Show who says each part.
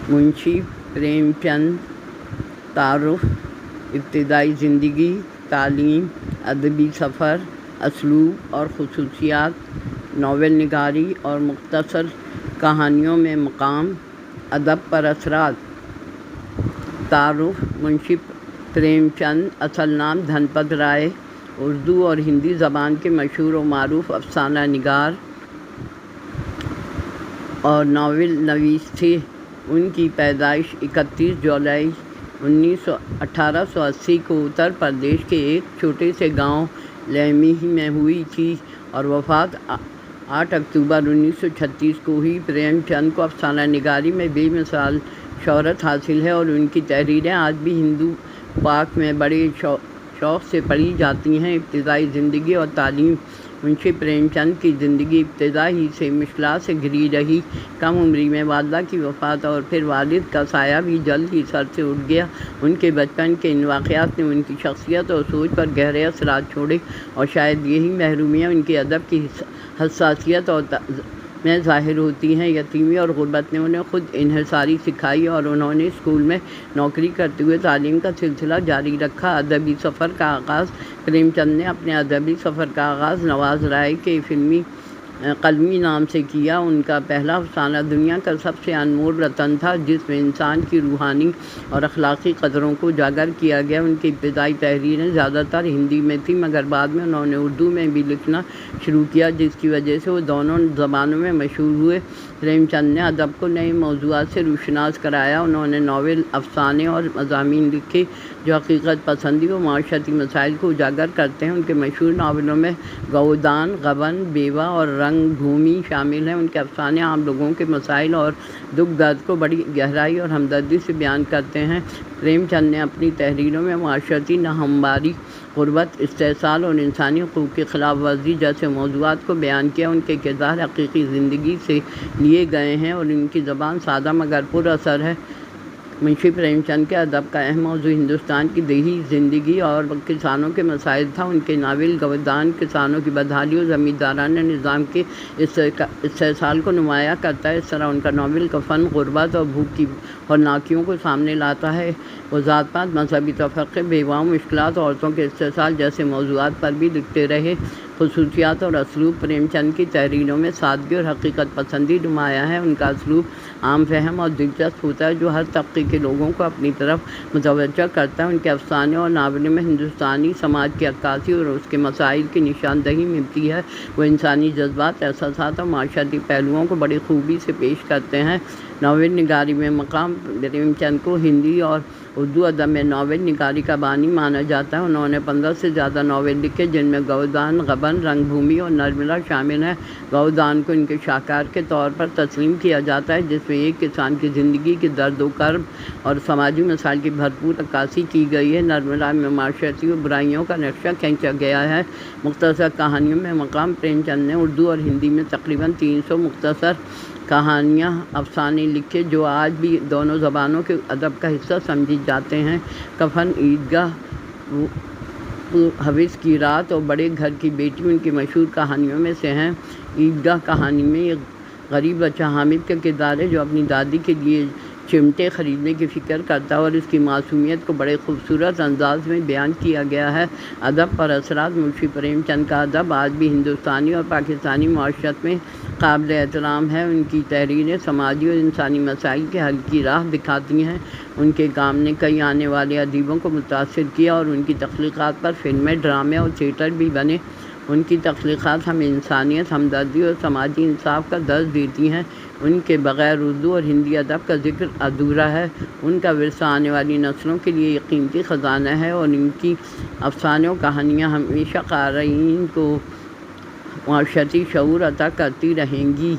Speaker 1: منشی پریم چند، تعارف، ابتدائی زندگی، تعلیم، ادبی سفر، اسلوب اور خصوصیات، ناول نگاری اور مختصر کہانیوں میں مقام، ادب پر اثرات۔ تعارف: منشی پریم چند، اصل نام دھن پت رائے، اردو اور ہندی زبان کے مشہور و معروف افسانہ نگار اور ناول نویس تھے۔ ان کی پیدائش 31 جولائی 1880 کو اتر پردیش کے ایک چھوٹے سے گاؤں لیمہی میں ہوئی تھی اور وفات 8 اکتوبر 1936 کو ہوئی۔ پریم چند کو افسانہ نگاری میں بے مثال شہرت حاصل ہے اور ان کی تحریریں آج بھی ہندو پاک میں بڑے شوق سے پڑھی جاتی ہیں۔ ابتدائی زندگی اور تعلیم: منشی پریم چند کی زندگی ابتدا ہی سے مشکلات سے گھری رہی۔ کم عمری میں والدہ کی وفات اور پھر والد کا سایہ بھی جلد ہی سر سے اٹھ گیا۔ ان کے بچپن کے ان واقعات نے ان کی شخصیت اور سوچ پر گہرے اثرات چھوڑے اور شاید یہی محرومیاں ان کی ادب کی حساسیت اور میں ظاہر ہوتی ہیں۔ یتیمی اور غربت نے انہیں خود انحصاری سکھائی اور انہوں نے اسکول میں نوکری کرتے ہوئے تعلیم کا سلسلہ جاری رکھا۔ ادبی سفر کا آغاز: پریم چند نے اپنے ادبی سفر کا آغاز نواز رائے کے فلمی قلمی نام سے کیا۔ ان کا پہلا افسانہ دنیا کا سب سے انمول رتن تھا، جس میں انسان کی روحانی اور اخلاقی قدروں کو اجاگر کیا گیا۔ ان کی ابتدائی تحریریں زیادہ تر ہندی میں تھیں، مگر بعد میں انہوں نے اردو میں بھی لکھنا شروع کیا، جس کی وجہ سے وہ دونوں زبانوں میں مشہور ہوئے۔ پریم چند نے ادب کو نئے موضوعات سے روشناس کرایا۔ انہوں نے ناول، افسانے اور مضامین لکھے جو حقیقت پسندی و معاشرتی مسائل کو اجاگر کرتے ہیں۔ ان کے مشہور ناولوں میں گودان، غبن، بیوہ اور رنگ بھومی شامل ہیں۔ ان کے افسانے عام لوگوں کے مسائل اور دکھ درد کو بڑی گہرائی اور ہمدردی سے بیان کرتے ہیں۔ پریم چند نے اپنی تحریروں میں معاشرتی ناہمواری، غربت، استحصال اور انسانی حقوق کی خلاف ورزی جیسے موضوعات کو بیان کیا۔ ان کے کردار حقیقی زندگی سے لیے گئے ہیں اور ان کی زبان سادہ مگر پر اثر ہے۔ منشی پریم چند کے ادب کا اہم موضوع ہندوستان کی دیہی زندگی اور کسانوں کے مسائل تھا۔ ان کے ناول گودان کسانوں کی بدحالی اور زمیندارانہ نظام کے استحصال کو نمایاں کرتا ہے۔ اس طرح ان کا ناول کفن، غربت اور بھوک کی ہولناکیوں کو سامنے لاتا ہے۔ وہ ذات پات، مذہبی تفرقے، بیواؤں، مشکلات، عورتوں کے استحصال جیسے موضوعات پر بھی لکھتے رہے۔ خصوصیات اور اسلوب: پریم چند کی تحریروں میں سادگی اور حقیقت پسندی نمایاں ہے۔ ان کا اسلوب عام فہم اور دلچسپ ہوتا ہے، جو ہر طبقے کے لوگوں کو اپنی طرف متوجہ کرتا ہے۔ ان کے افسانے اور ناولوں میں ہندوستانی سماج کی عکاسی اور اس کے مسائل کی نشاندہی ملتی ہے۔ وہ انسانی جذبات، احساسات اور معاشرتی پہلوؤں کو بڑی خوبی سے پیش کرتے ہیں۔ ناول نگاری میں مقام: پریم چند کو ہندی اور اردو ادب میں ناول نگاری کا بانی مانا جاتا ہے۔ انہوں نے 15 سے زیادہ ناول لکھے، جن میں گودان، غبن، رنگ بھومی اور نرملا شامل ہیں۔ گودان کو ان کے شاہکار کے طور پر تسلیم کیا جاتا ہے، جس میں ایک کسان کی زندگی کے درد و کرب اور سماجی مسائل کی بھرپور عکاسی کی گئی ہے۔ نرملا میں معاشرتی برائیوں کا نقشہ کھینچا گیا ہے۔ مختصر کہانیوں میں مقام: پریم چند نے اردو اور ہندی میں تقریباً 300 مختصر کہانیاں، افسانے لکھے جو آج بھی دونوں زبانوں کے ادب کا حصہ سمجھی جاتے ہیں۔ کفن، عیدگاہ، حوض کی رات اور بڑے گھر کی بیٹی ان کی مشہور کہانیوں میں سے ہیں۔ عیدگاہ کہانی میں ایک غریب بچہ حامد کا کردار ہے، جو اپنی دادی کے لیے چمٹے خریدنے کی فکر کرتا ہے اور اس کی معصومیت کو بڑے خوبصورت انداز میں بیان کیا گیا ہے۔ ادب پر اثرات: منشی پریم چند کا ادب آج بھی ہندوستانی اور پاکستانی معاشرت میں قابل احترام ہے۔ ان کی تحریریں سماجی اور انسانی مسائل کے حل کی راہ دکھاتی ہیں۔ ان کے کام نے کئی آنے والے ادیبوں کو متاثر کیا اور ان کی تخلیقات پر فلمیں، ڈرامے اور تھیٹر بھی بنے۔ ان کی تخلیقات ہمیں انسانیت، ہمدردی اور سماجی انصاف کا درس دیتی ہیں۔ ان کے بغیر اردو اور ہندی ادب کا ذکر ادھورا ہے۔ ان کا ورثہ آنے والی نسلوں کے لیے ایک قیمتی خزانہ ہے اور ان کی افسانے و کہانیاں ہمیشہ قارئین کو معاشرتی شعور عطا کرتی رہیں گی۔